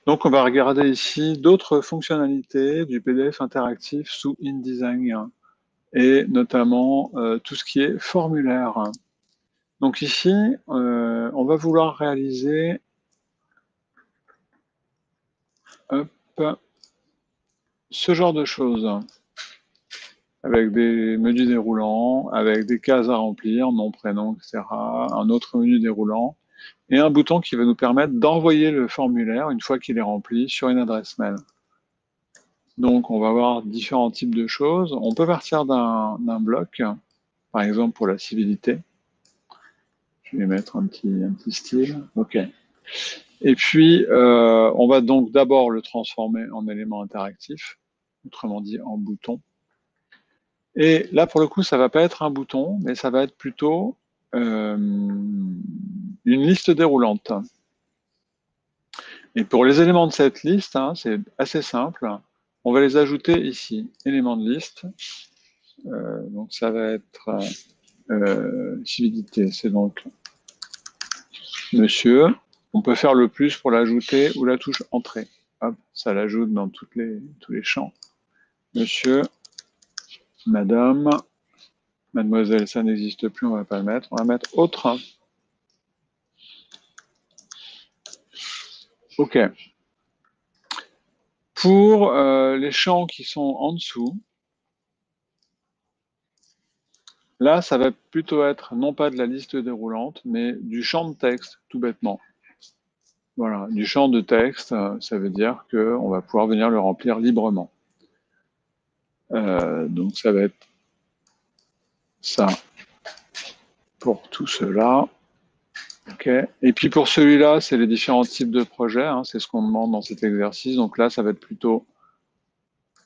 Donc, on va regarder ici d'autres fonctionnalités du PDF interactif sous InDesign et notamment tout ce qui est formulaire. Donc ici, on va vouloir réaliser hop, ce genre de choses avec des menus déroulants, avec des cases à remplir, nom, prénom, etc. Un autre menu déroulant et un bouton qui va nous permettre d'envoyer le formulaire une fois qu'il est rempli sur une adresse mail. Donc, on va avoir différents types de choses. On peut partir d'un bloc, par exemple pour la civilité. Je vais mettre un petit style. OK. Et puis, on va donc d'abord le transformer en élément interactif, autrement dit en bouton. Et là, pour le coup, ça va pas être un bouton, mais ça va être plutôt une liste déroulante. Et pour les éléments de cette liste, hein, c'est assez simple. On va les ajouter ici. Éléments de liste. Donc ça va être civilité, c'est donc monsieur. On peut faire le plus pour l'ajouter ou la touche entrée. Hop, ça l'ajoute dans tous les champs. Monsieur, madame, mademoiselle, ça n'existe plus, on va pas le mettre. On va mettre autre. OK. Pour les champs qui sont en dessous, là, ça va plutôt être non pas de la liste déroulante, mais du champ de texte, tout bêtement. Voilà, du champ de texte, ça veut dire qu'on va pouvoir venir le remplir librement. Donc ça va être ça pour tout cela. OK. Et puis pour celui-là, c'est les différents types de projets, hein, c'est ce qu'on demande dans cet exercice. Donc là, ça va être plutôt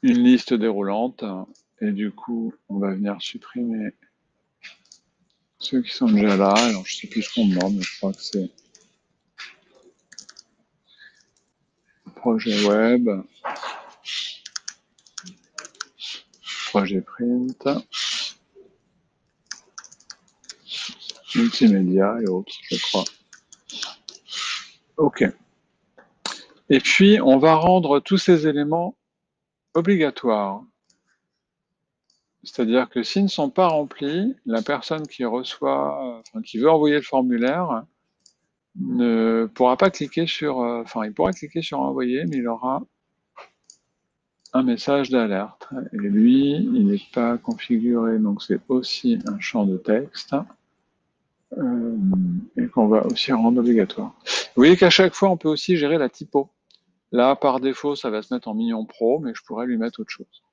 une liste déroulante. Et du coup, on va venir supprimer ceux qui sont déjà là. Alors, je ne sais plus ce qu'on demande, mais je crois que c'est projet web, projet print, multimédia et autres, je crois. OK. Et puis, on va rendre tous ces éléments obligatoires. C'est-à-dire que s'ils ne sont pas remplis, la personne qui reçoit, enfin, qui veut envoyer le formulaire, ne pourra pas cliquer sur, enfin, il pourra cliquer sur envoyer, mais il aura un message d'alerte. Et lui, il n'est pas configuré, donc c'est aussi un champ de texte et qu'on va aussi rendre obligatoire. Vous voyez qu'à chaque fois, on peut aussi gérer la typo. Là, par défaut, ça va se mettre en mignon pro, mais je pourrais lui mettre autre chose.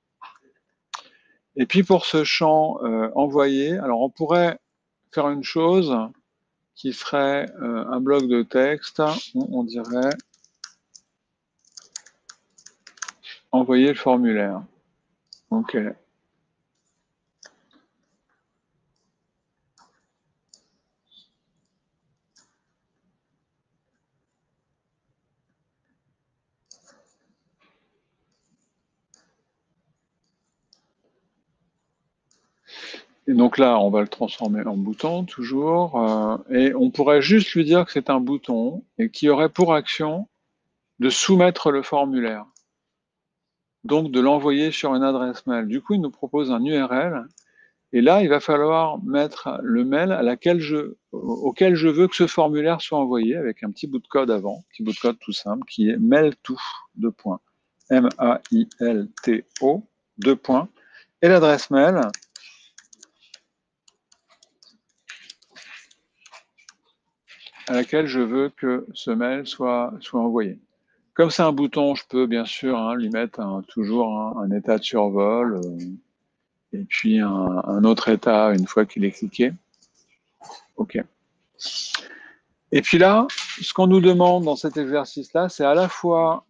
Et puis pour ce champ envoyé, alors on pourrait faire une chose qui serait un bloc de texte où on dirait envoyer le formulaire. OK. Et donc là, on va le transformer en bouton, toujours. Et on pourrait juste lui dire que c'est un bouton et qui aurait pour action de soumettre le formulaire. Donc de l'envoyer sur une adresse mail. Du coup, il nous propose un URL. Et là, il va falloir mettre le mail auquel je veux que ce formulaire soit envoyé, avec un petit bout de code avant, petit bout de code tout simple, qui est mailto, M-A-I-L-T-O, et l'adresse mail, à laquelle je veux que ce mail soit envoyé. Comme c'est un bouton, je peux bien sûr lui mettre toujours un état de survol, et puis un autre état une fois qu'il est cliqué. OK. Et puis là, ce qu'on nous demande dans cet exercice-là, c'est à la fois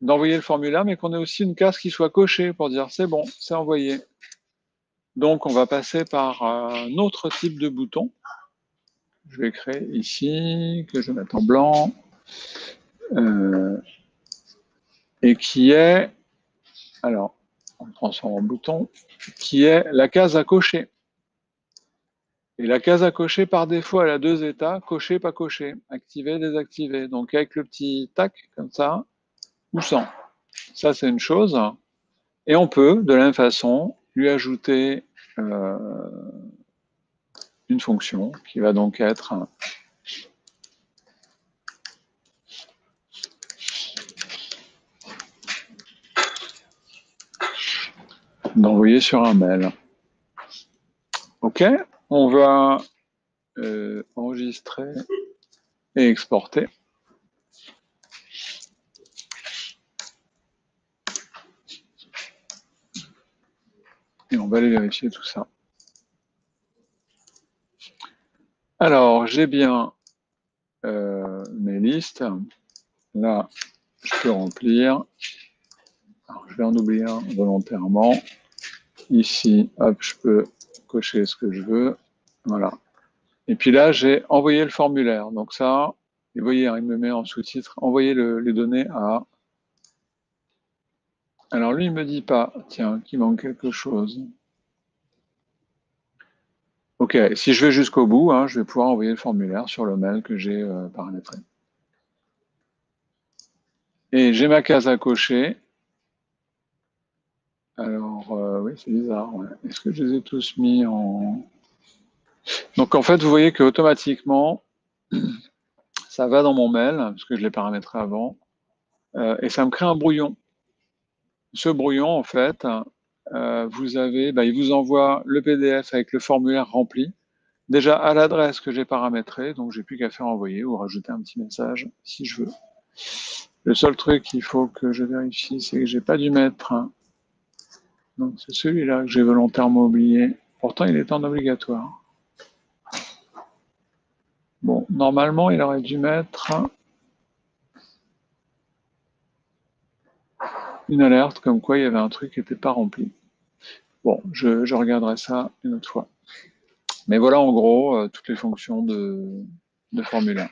d'envoyer le formulaire, mais qu'on ait aussi une case qui soit cochée pour dire c'est bon, c'est envoyé. Donc on va passer par un autre type de bouton. Je vais créer ici, que je vais mettre en blanc, et qui est, alors, on le transforme en bouton, qui est la case à cocher. Et la case à cocher, par défaut, elle a deux états, cocher, pas cocher, activer, désactiver. Donc avec le petit tac, comme ça, ou sans. Ça, c'est une chose. Et on peut, de la même façon, lui ajouter euh, une fonction qui va donc être d'envoyer sur un mail. OK, on va enregistrer et exporter. Et on va aller vérifier tout ça. Alors, j'ai bien mes listes. Là, je peux remplir. Alors, je vais en oublier un volontairement. Ici, hop, je peux cocher ce que je veux. Voilà. Et puis là, j'ai envoyé le formulaire. Donc ça, vous voyez, il me met en sous-titre, envoyer les données à... Alors lui, il me dit pas, tiens, qu'il manque quelque chose. Ok, si je vais jusqu'au bout, hein, je vais pouvoir envoyer le formulaire sur le mail que j'ai paramétré. Et j'ai ma case à cocher. Alors, oui, c'est bizarre. Ouais. Est-ce que je les ai tous mis en... Donc en fait, vous voyez qu'automatiquement, ça va dans mon mail, parce que je l'ai paramétré avant, et ça me crée un brouillon. Ce brouillon, en fait, vous avez, il vous envoie le PDF avec le formulaire rempli, déjà à l'adresse que j'ai paramétrée, donc j'ai plus qu'à faire envoyer ou rajouter un petit message si je veux. Le seul truc qu'il faut que je vérifie, c'est que j'ai pas dû mettre, donc c'est celui-là que j'ai volontairement oublié. Pourtant, il est en obligatoire. Bon, normalement, il aurait dû mettre une alerte comme quoi il y avait un truc qui n'était pas rempli. Bon, je regarderai ça une autre fois. Mais voilà en gros toutes les fonctions de formulaire.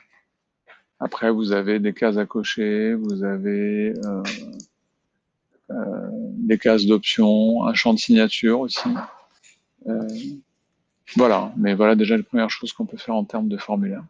Après, vous avez des cases à cocher, vous avez des cases d'options, un champ de signature aussi. Voilà, mais voilà déjà les premières choses qu'on peut faire en termes de formulaire.